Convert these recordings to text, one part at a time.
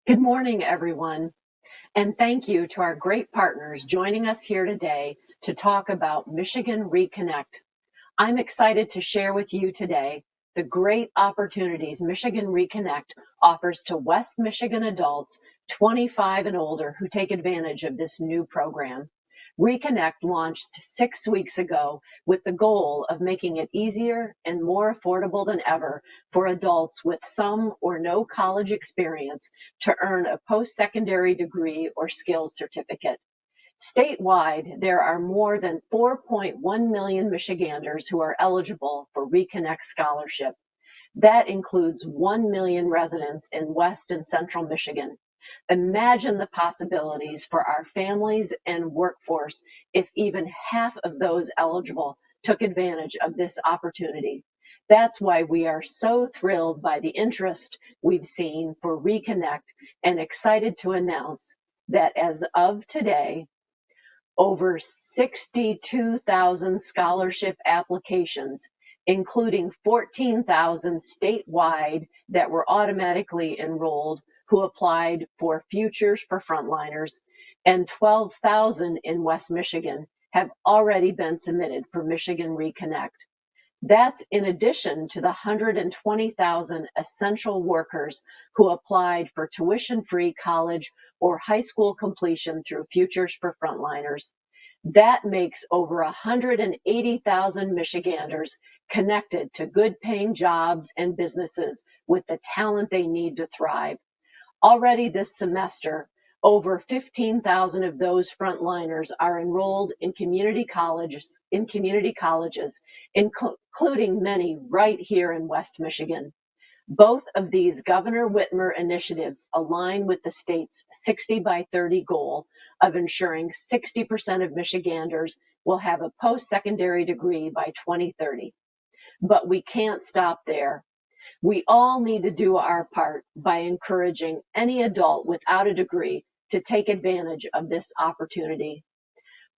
Good morning, everyone, and thank you to our great partners joining us here today to talk about Michigan Reconnect. I'm excited to share with you today the great opportunities Michigan Reconnect offers to West Michigan adults 25 and older who take advantage of this new program. Reconnect launched 6 weeks ago with the goal of making it easier and more affordable than ever for adults with some or no college experience to earn a post-secondary degree or skills certificate. Statewide, there are more than 4.1 million Michiganders who are eligible for Reconnect scholarship. That includes 1 million residents in West and Central Michigan. Imagine the possibilities for our families and workforce if even half of those eligible took advantage of this opportunity. That's why we are so thrilled by the interest we've seen for Reconnect and excited to announce that as of today, over 62,000 scholarship applications, including 14,000 statewide that were automatically enrolled who applied for Futures for Frontliners, and 12,000 in West Michigan have already been submitted for Michigan Reconnect. That's in addition to the 120,000 essential workers who applied for tuition-free college or high school completion through Futures for Frontliners. That makes over 180,000 Michiganders connected to good-paying jobs and businesses with the talent they need to thrive. Already this semester, over 15,000 of those frontliners are enrolled in community colleges, including many right here in West Michigan. Both of these Governor Whitmer initiatives align with the state's 60 by 30 goal of ensuring 60% of Michiganders will have a post-secondary degree by 2030. But we can't stop there. We all need to do our part by encouraging any adult without a degree to take advantage of this opportunity.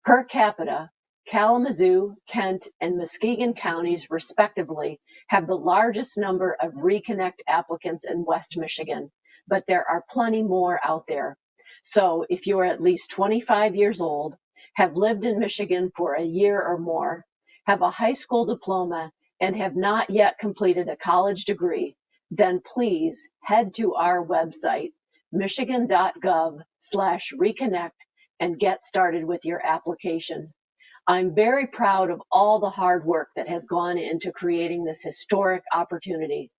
Per capita, Kalamazoo, Kent, and Muskegon counties, respectively, have the largest number of Reconnect applicants in West Michigan, but there are plenty more out there. So if you're at least 25 years old, have lived in Michigan for a year or more, have a high school diploma, and have not yet completed a college degree, then please head to our website, Michigan.gov/reconnect, and get started with your application. I'm very proud of all the hard work that has gone into creating this historic opportunity.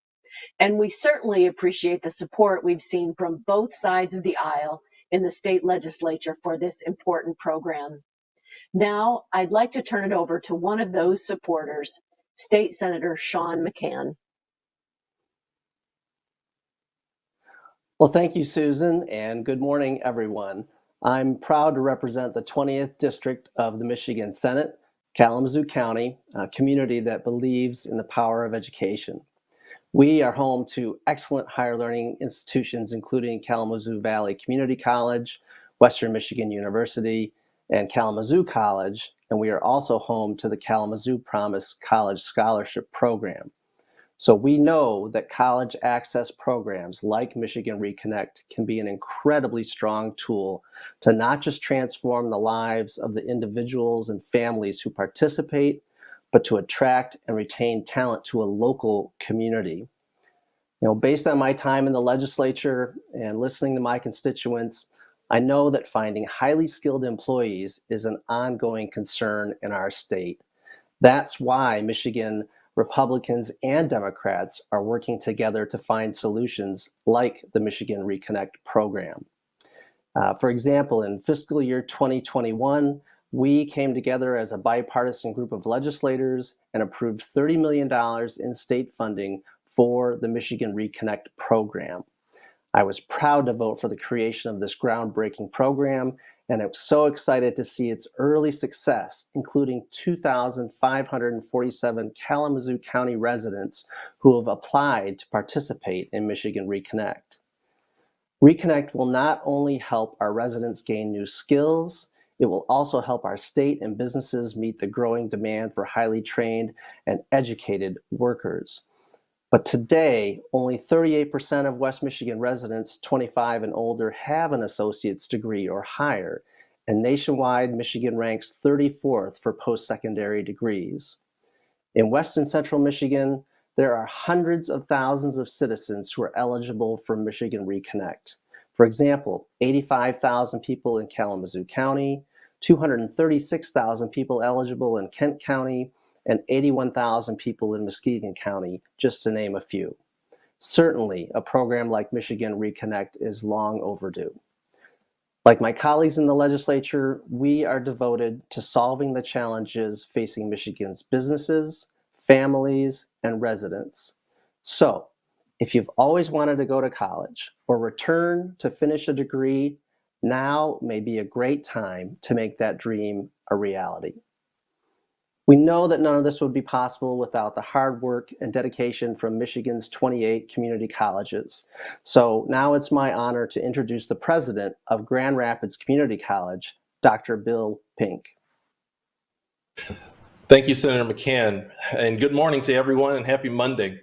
And we certainly appreciate the support we've seen from both sides of the aisle in the state legislature for this important program. Now, I'd like to turn it over to one of those supporters, State Senator Sean McCann. Well, thank you, Susan, and good morning, everyone. I'm proud to represent the 20th District of the Michigan Senate, Kalamazoo County, a community that believes in the power of education. We are home to excellent higher learning institutions, including Kalamazoo Valley Community College, Western Michigan University, and Kalamazoo College, and we are also home to the Kalamazoo Promise College Scholarship Program. So we know that college access programs like Michigan Reconnect can be an incredibly strong tool to not just transform the lives of the individuals and families who participate, but to attract and retain talent to a local community. Based on my time in the legislature and listening to my constituents, I know that finding highly skilled employees is an ongoing concern in our state. That's why Michigan Republicans and Democrats are working together to find solutions like the Michigan Reconnect program. For example, in fiscal year 2021, we came together as a bipartisan group of legislators and approved $30 million in state funding for the Michigan Reconnect program. I was proud to vote for the creation of this groundbreaking program, and I was so excited to see its early success, including 2,547 Kalamazoo County residents who have applied to participate in Michigan Reconnect. Reconnect will not only help our residents gain new skills, it will also help our state and businesses meet the growing demand for highly trained and educated workers. But today, only 38% of West Michigan residents 25 and older have an associate's degree or higher, and nationwide, Michigan ranks 34th for post-secondary degrees. In West and Central Michigan, there are hundreds of thousands of citizens who are eligible for Michigan Reconnect. For example, 85,000 people in Kalamazoo County, 236,000 people eligible in Kent County, and 81,000 people in Muskegon County, just to name a few. Certainly, a program like Michigan Reconnect is long overdue. Like my colleagues in the legislature, we are devoted to solving the challenges facing Michigan's businesses, families, and residents. So, if you've always wanted to go to college or return to finish a degree, now may be a great time to make that dream a reality. We know that none of this would be possible without the hard work and dedication from Michigan's 28 community colleges. So now it's my honor to introduce the president of Grand Rapids Community College, Dr. Bill Pink. Thank you, Senator McCann, and good morning to everyone, and happy Monday.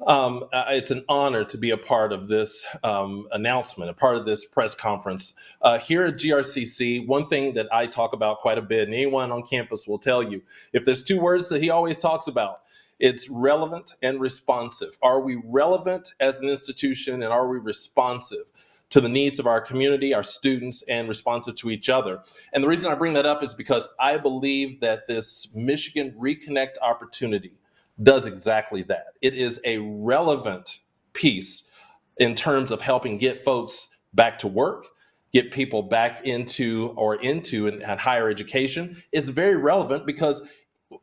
It's an honor to be a part of this announcement, a part of this press conference. Here at GRCC, one thing that I talk about quite a bit, and anyone on campus will tell you, if there's two words that he always talks about, it's relevant and responsive. Are we relevant as an institution, and are we responsive to the needs of our community, our students, and responsive to each other? And the reason I bring that up is because I believe that this Michigan Reconnect opportunity does exactly that. It is a relevant piece in terms of helping get folks back to work, get people back into and higher education. It's very relevant because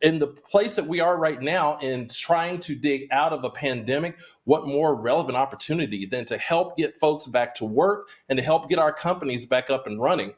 in the place that we are right now in trying to dig out of a pandemic, what more relevant opportunity than to help get folks back to work and to help get our companies back up and running?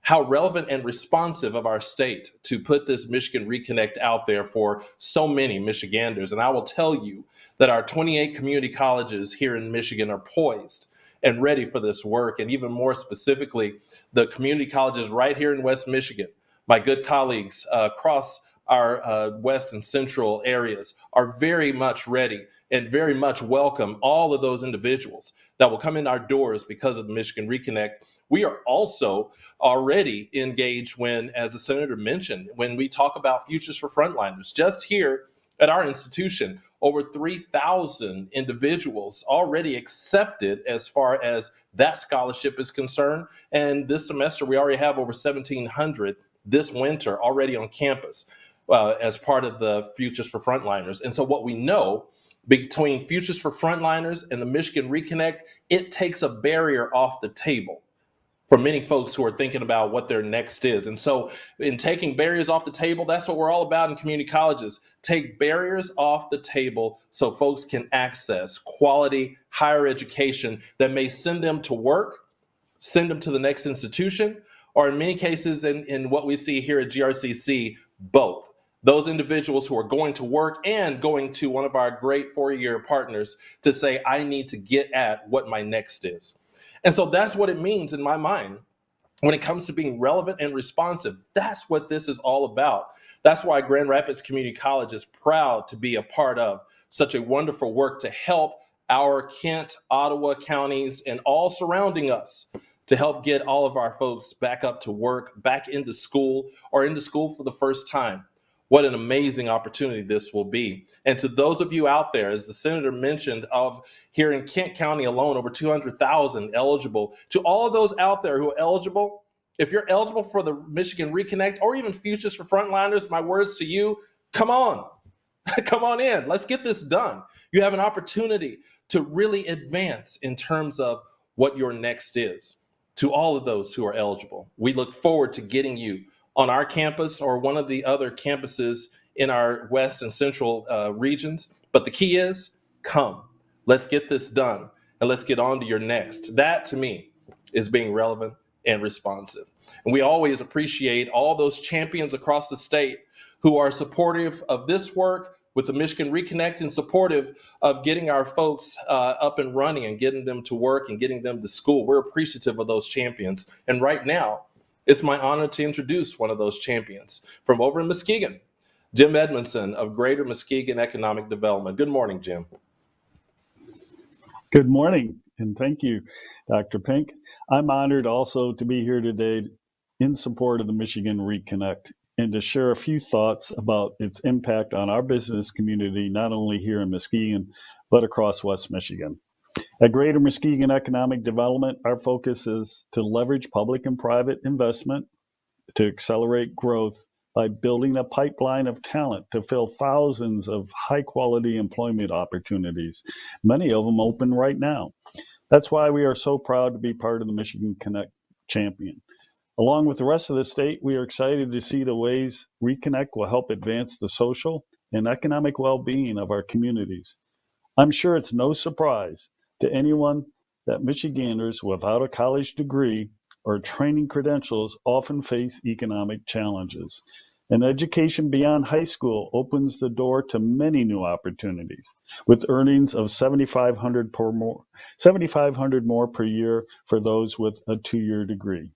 How relevant and responsive of our state to put this Michigan Reconnect out there for so many Michiganders. And I will tell you that our 28 community colleges here in Michigan are poised and ready for this work. And even more specifically, the community colleges right here in West Michigan, my good colleagues across our west and central areas are very much ready and very much welcome all of those individuals that will come in our doors because of the Michigan Reconnect. We are also already engaged when, as the senator mentioned, when we talk about Futures for Frontliners, just here at our institution, over 3,000 individuals already accepted as far as that scholarship is concerned. And this semester, we already have over 1,700 this winter already on campus as part of the Futures for Frontliners. And so what we know between Futures for Frontliners and the Michigan Reconnect, it takes a barrier off the table for many folks who are thinking about what their next is. And so in taking barriers off the table, that's what we're all about in community colleges. Take barriers off the table so folks can access quality higher education that may send them to work, send them to the next institution, or in many cases, in what we see here at GRCC, both. Those individuals who are going to work and going to one of our great four-year partners to say, I need to get at what my next is. And so that's what it means in my mind when it comes to being relevant and responsive. That's what this is all about. That's why Grand Rapids Community College is proud to be a part of such a wonderful work to help our Kent, Ottawa counties, and all surrounding us to help get all of our folks back up to work, back into school, or into school for the first time. What an amazing opportunity this will be. And to those of you out there, as the senator mentioned, of here in Kent County alone, over 200,000 eligible, to all of those out there who are eligible, if you're eligible for the Michigan Reconnect or even Futures for Frontliners, my words to you, come on, come on in. Let's get this done. You have an opportunity to really advance in terms of what your next is. To all of those who are eligible, we look forward to getting you on our campus or one of the other campuses in our west and central regions. But the key is, come. Let's get this done and let's get on to your next. That, to me, is being relevant and responsive. And we always appreciate all those champions across the state who are supportive of this work with the Michigan Reconnect and supportive of getting our folks up and running and getting them to work and getting them to school. We're appreciative of those champions. And right now, it's my honor to introduce one of those champions from over in Muskegon, Jim Edmondson of Greater Muskegon Economic Development. Good morning, Jim. Good morning, and thank you, Dr. Pink. I'm honored also to be here today in support of the Michigan Reconnect and to share a few thoughts about its impact on our business community, not only here in Muskegon, but across West Michigan. At Greater Muskegon Economic Development, our focus is to leverage public and private investment to accelerate growth by building a pipeline of talent to fill thousands of high quality employment opportunities, many of them open right now. That's why we are so proud to be part of the Michigan Connect champion. Along with the rest of the state, we are excited to see the ways Reconnect will help advance the social and economic well being of our communities. I'm sure it's no surprise to anyone that Michiganders without a college degree or training credentials often face economic challenges. And education beyond high school opens the door to many new opportunities, with earnings of 7,500 more per year for those with a 2-year degree.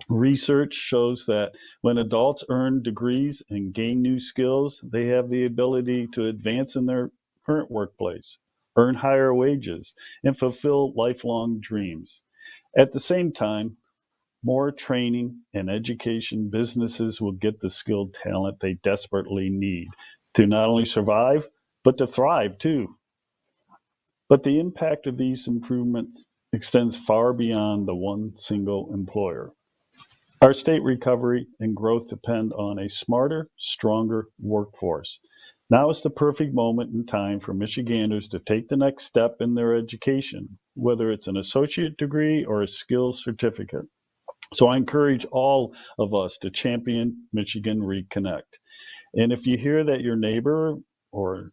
Research shows that when adults earn degrees and gain new skills, they have the ability to advance in their current workplace, earn higher wages, and fulfill lifelong dreams. At the same time, more training and education businesses will get the skilled talent they desperately need to not only survive, but to thrive too. But the impact of these improvements extends far beyond the one single employer. Our state recovery and growth depend on a smarter, stronger workforce. Now is the perfect moment in time for Michiganders to take the next step in their education, whether it's an associate degree or a skills certificate. So I encourage all of us to champion Michigan Reconnect. And if you hear that your neighbor or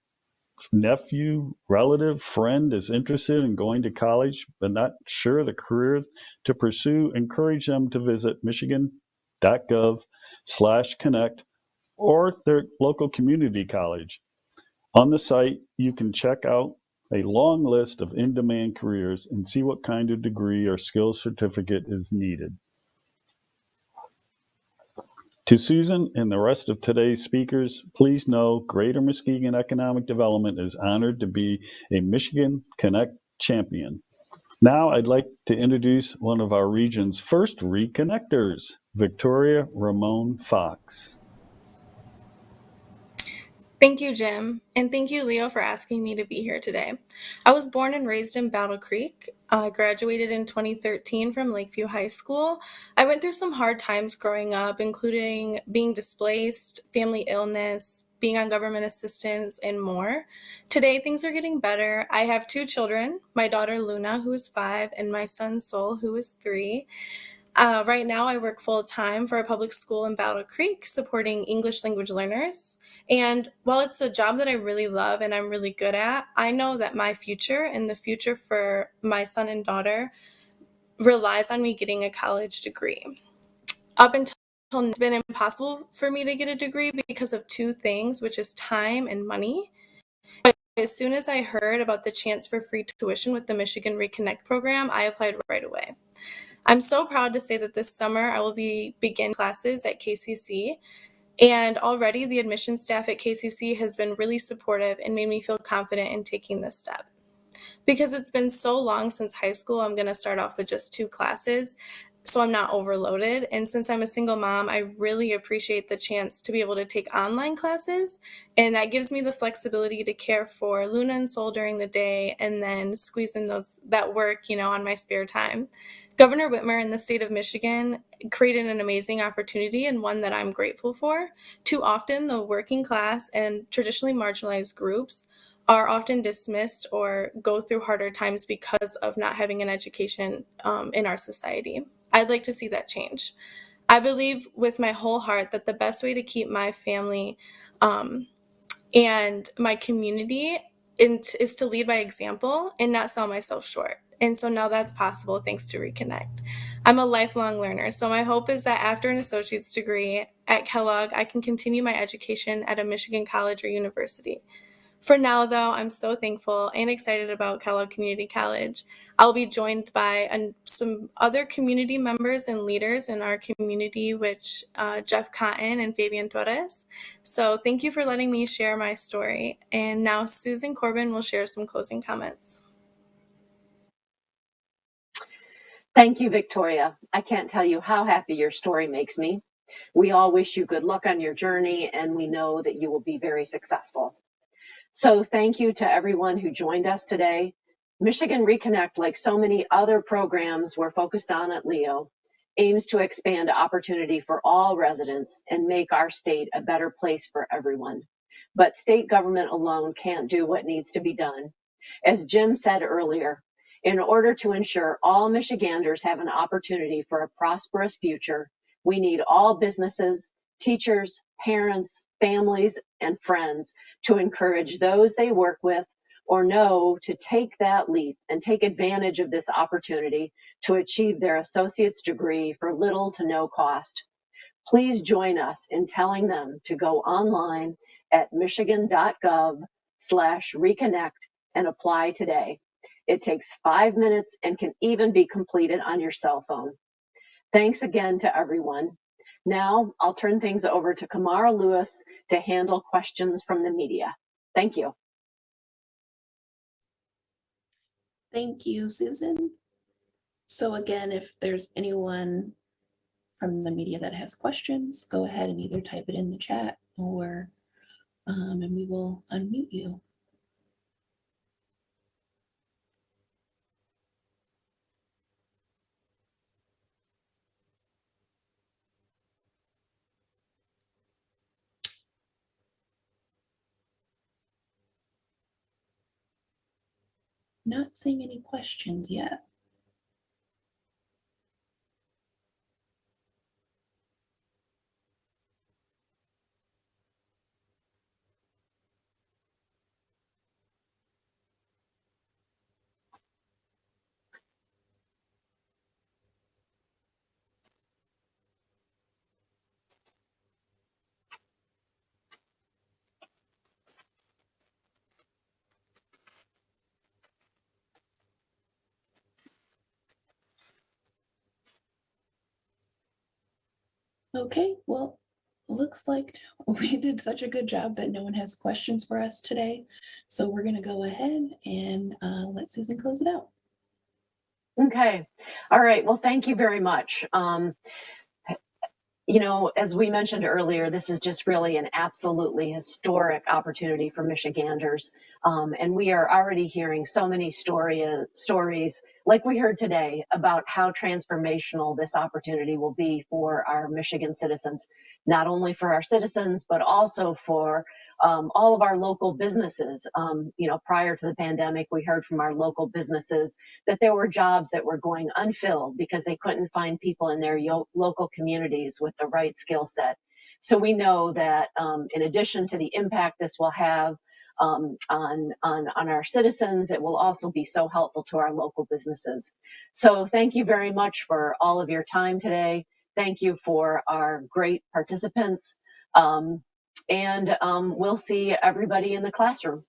nephew, relative, friend is interested in going to college but not sure the career to pursue, encourage them to visit Michigan.gov/connect or their local community college. On the site, you can check out a long list of in-demand careers and see what kind of degree or skills certificate is needed. To Susan and the rest of today's speakers, please know Greater Muskegon Economic Development is honored to be a Michigan Connect champion. Now I'd like to introduce one of our region's first reconnectors, Victoria Ramon Fox. Thank you, Jim, and thank you, Leo, for asking me to be here today. I was born and raised in Battle Creek. I graduated in 2013 from Lakeview High School. I went through some hard times growing up, including being displaced, family illness, being on government assistance, and more. Today, things are getting better. I have 2 children, my daughter Luna, who is 5, and my son Sol, who is 3. Right now, I work full-time for a public school in Battle Creek, supporting English language learners. And while it's a job that I really love and I'm really good at, I know that my future and the future for my son and daughter relies on me getting a college degree. Up until now, it's been impossible for me to get a degree because of 2 things, which is time and money. But as soon as I heard about the chance for free tuition with the Michigan Reconnect program, I applied right away. I'm so proud to say that this summer I will begin classes at KCC, and already the admissions staff at KCC has been really supportive and made me feel confident in taking this step. Because it's been so long since high school, I'm going to start off with just 2 classes, so I'm not overloaded. And since I'm a single mom, I really appreciate the chance to be able to take online classes, and that gives me the flexibility to care for Luna and Sol during the day and then squeeze in that work, on my spare time. Governor Whitmer in the state of Michigan created an amazing opportunity and one that I'm grateful for. Too often, the working class and traditionally marginalized groups are often dismissed or go through harder times because of not having an education in our society. I'd like to see that change. I believe with my whole heart that the best way to keep my family and my community is to lead by example and not sell myself short. And so now that's possible thanks to Reconnect. I'm a lifelong learner, so my hope is that after an associate's degree at Kellogg, I can continue my education at a Michigan college or university. For now, though, I'm so thankful and excited about Kellogg Community College. I'll be joined by some other community members and leaders in our community, which Jeff Cotton and Fabian Torres. So thank you for letting me share my story. And now Susan Corbin will share some closing comments. Thank you, Victoria. I can't tell you how happy your story makes me. We all wish you good luck on your journey, and we know that you will be very successful. So thank you to everyone who joined us today. Michigan Reconnect, like so many other programs we're focused on at Leo, aims to expand opportunity for all residents and make our state a better place for everyone. But state government alone can't do what needs to be done. As Jim said earlier, in order to ensure all Michiganders have an opportunity for a prosperous future, we need all businesses, teachers, parents, families, and friends to encourage those they work with or know to take that leap and take advantage of this opportunity to achieve their associate's degree for little to no cost. Please join us in telling them to go online at Michigan.gov/reconnect and apply today. It takes 5 minutes and can even be completed on your cell phone. Thanks again to everyone. Now I'll turn things over to Kamara Lewis to handle questions from the media. Thank you. Thank you, Susan. So again, if there's anyone from the media that has questions, go ahead and either type it in the chat or and we will unmute you. Not seeing any questions yet. Okay, well, looks like we did such a good job that no one has questions for us today. So we're going to go ahead and let Susan close it out. Okay. All right. Well, thank you very much. As we mentioned earlier, this is just really an absolutely historic opportunity for Michiganders. And we are already hearing so many stories, like we heard today, about how transformational this opportunity will be for our Michigan citizens, not only for our citizens, but also for all of our local businesses. Prior to the pandemic, we heard from our local businesses that there were jobs that were going unfilled because they couldn't find people in their local communities with the right skill set. So we know that in addition to the impact this will have on our citizens, it will also be so helpful to our local businesses. So thank you very much for all of your time today. Thank you for our great participants. And we'll see everybody in the classroom.